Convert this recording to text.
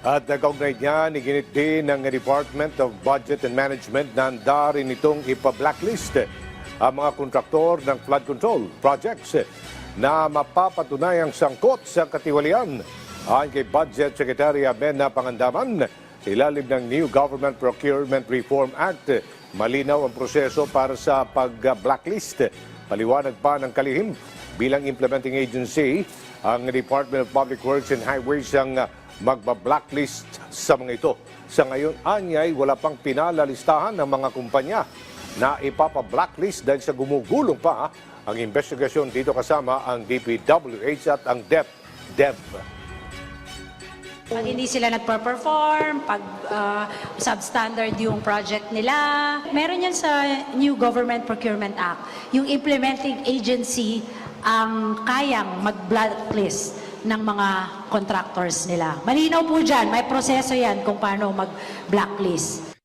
At kaugnay niya, iginit din ng Department of Budget and Management na handa rin itong ipa-blacklist ang mga kontraktor ng flood control projects na mapapatunayang sangkot sa katiwalian. Ayon kay Budget Secretary Abena Pangandaman, sa ilalim ng New Government Procurement Reform Act, malinaw ang proseso para sa pag-blacklist. Paliwanag pa ng kalihim bilang implementing agency, ang Department of Public Works and Highways ang magba-blacklist sa mga ito. Sa ngayon, anyay, wala pang pinalalistahan ng mga kumpanya na ipapa-blacklist dahil sa gumugulong pa ang investigasyon dito kasama ang DPWH at ang DepEd. Pag hindi sila nagpa-perform, pag substandard yung project nila, meron yan sa New Government Procurement Act. Yung implementing agency ang kayang mag-blacklist ng mga contractors nila. Malinaw po dyan, may proseso yan kung paano mag-blacklist.